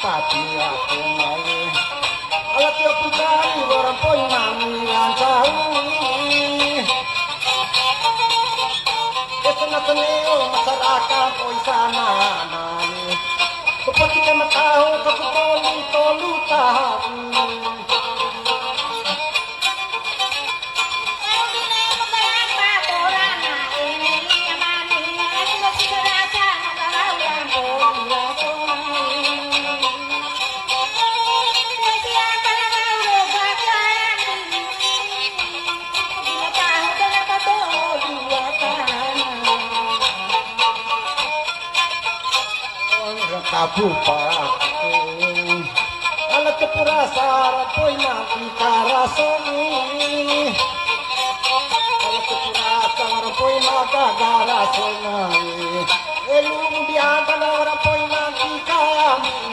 bupati aku mau alat yo putari orang poin mamiran sawi kesenatneo masyarakat oi sana nani bupati kama tahu kaku tolu tahu Bupati alat kepurasar poin mati karasoni alat kepurasar poin mata garasoni elum diangkat orang poin mati kamu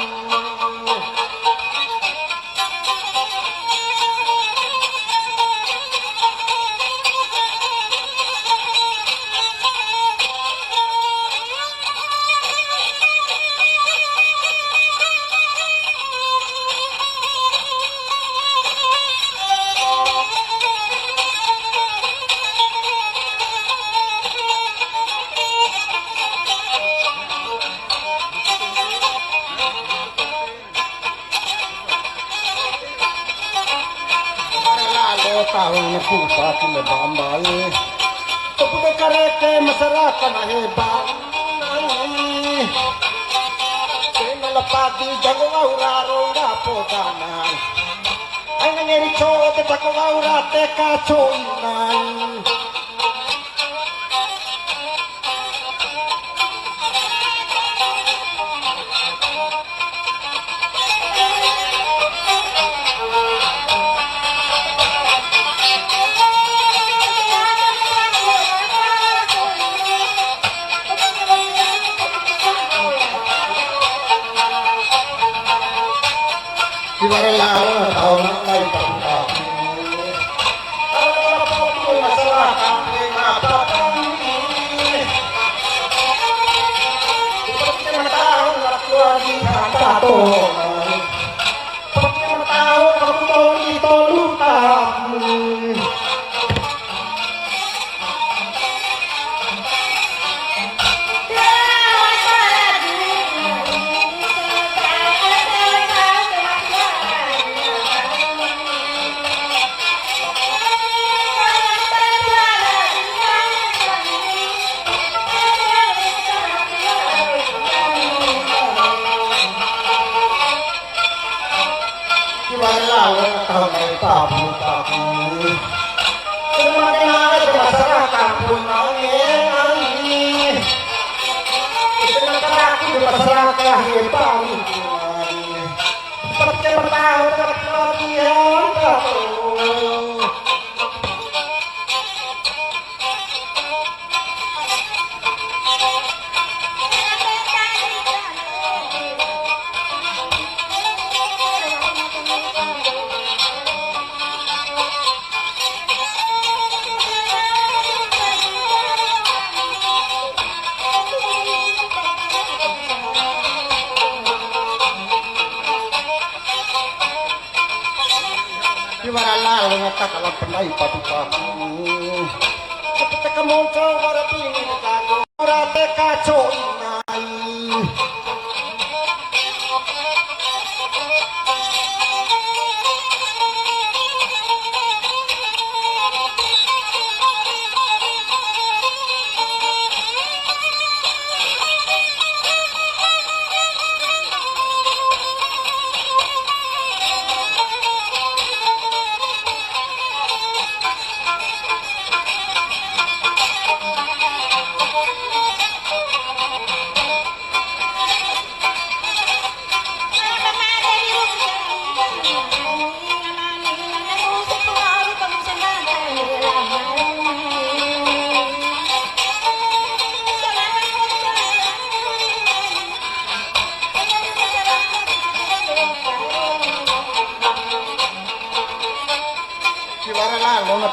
tahun bupati lebambai kepada kareke masyarakat hebat kena lepati jago aura roda podanan aina ngeri cote jago aura teka coinan Diwarlah tahun lain tahun masyarakat mengapa ini seperti tahun lagi tato seperti tahun aku tolu tahu Walau tahun bupati semakin hari masyarakat pun mengenali semakin masyarakat hebat seperti bertahun kemudian Diwarlah ngata kalau pendai pati-pati ketika muncul warna pingin kago rate kacau inai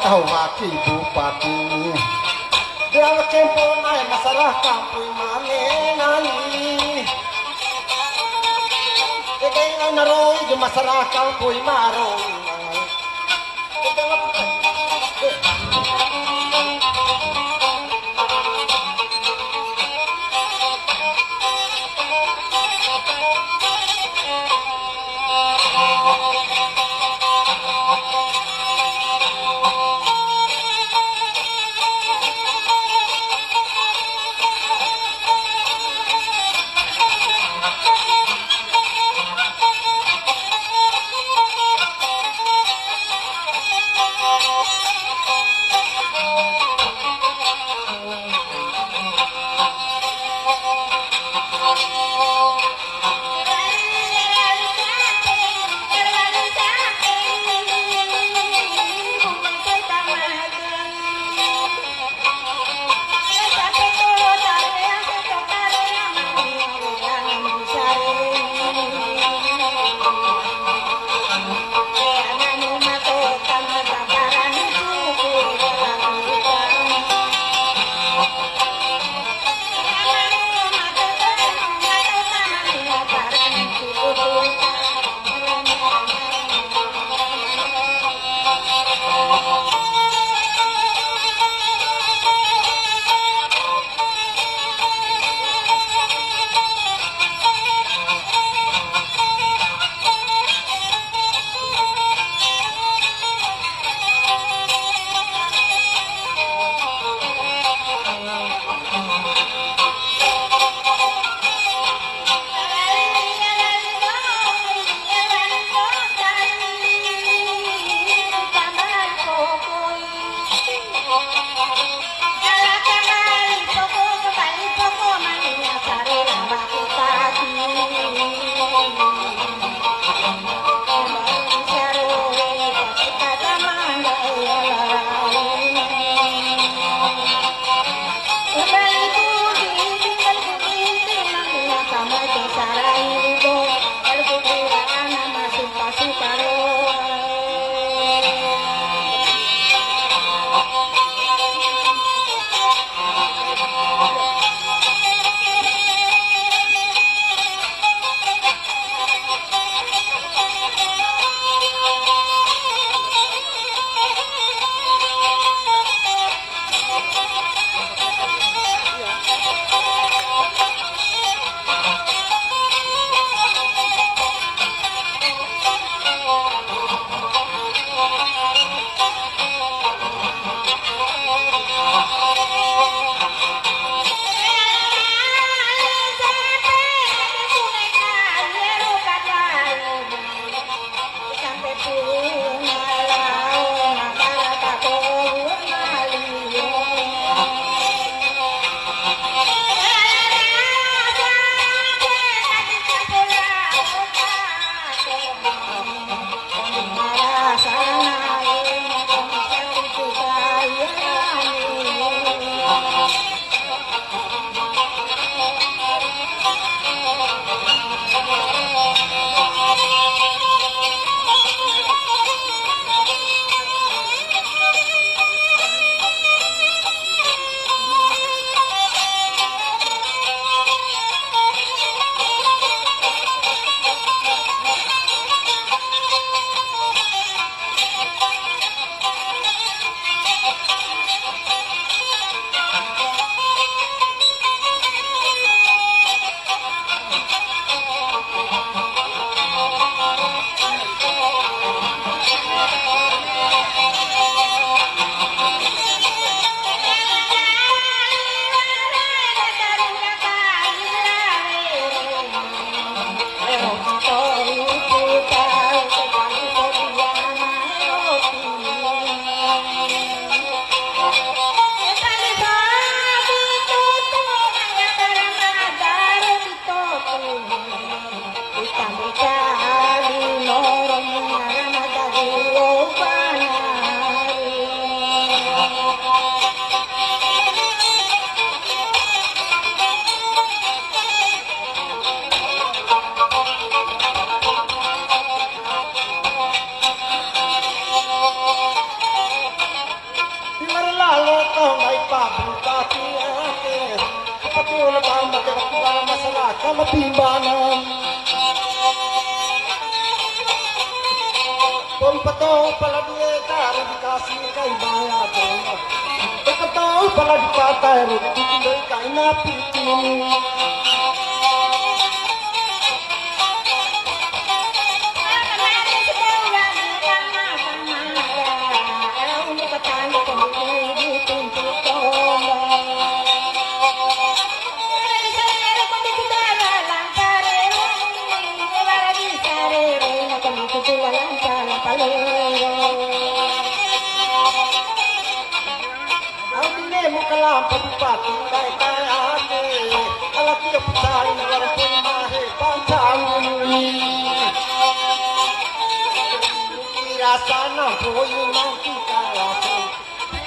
tahu wakil bupati dia kempon ay masalah kampung manenani yung masarakang ko'y marong. Matimbanan Betul pala dia cari dikasih kai bayar dong. Betul pala dipatai rugi kai napi ini. Kalam pagpati kay kayate alaki putay na larapon mahe pancanguni irasa na boy nang kikayate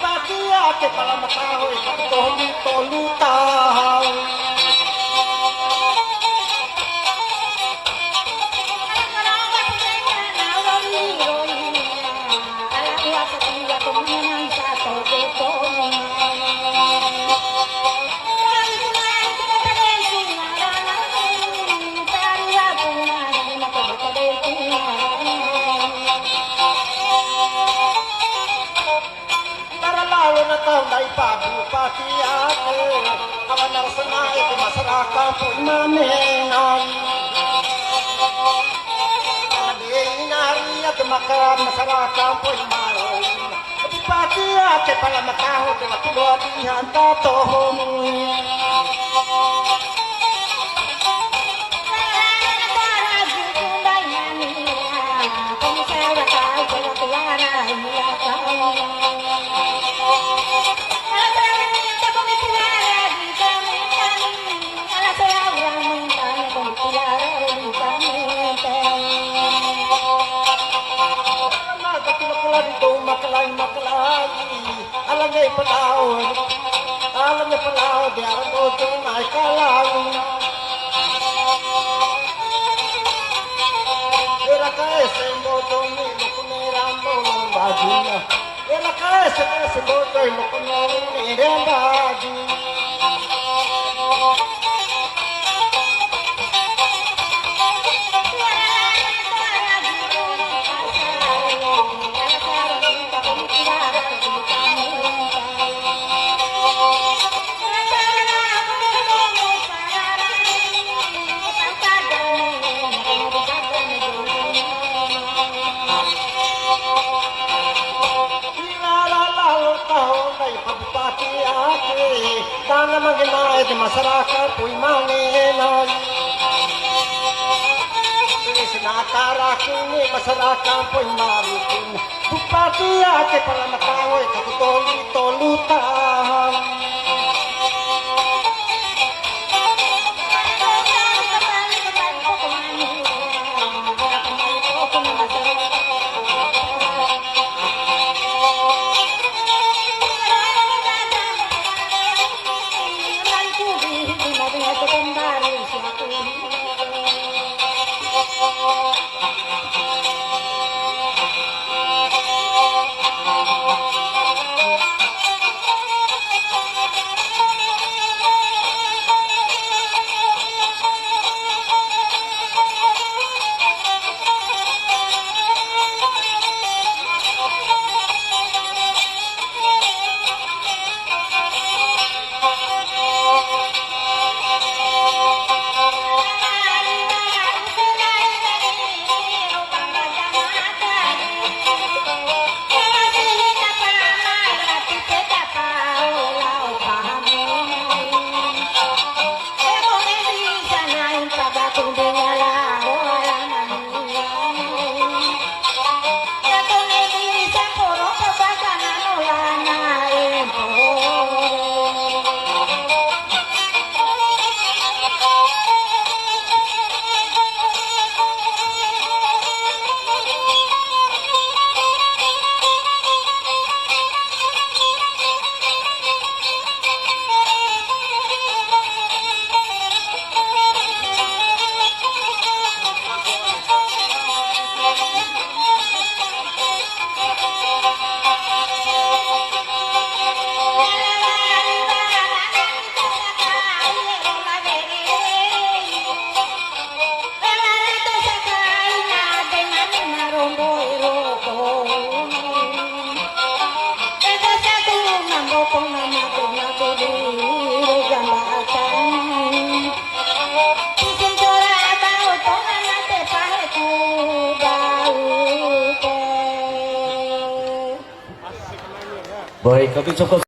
pati ate pala matahoy kapitoli tolutaw Dai pagupati ate awan narsanay ke masyarakat pun mamenan ade inari at maka masyarakat pun maroon pati ate pala mataho de matulodihan tatohom alangay palaw biar ko tunay kalaw era kaise moto ni lokunerando bajuna era kaise moto lokunerando bajuna tanah mengenai di masyarakat pun mangenai ini senakara kini masyarakat pun marukun bupati ake pala matawai kakutoli tolutan Baik, kami ucapkan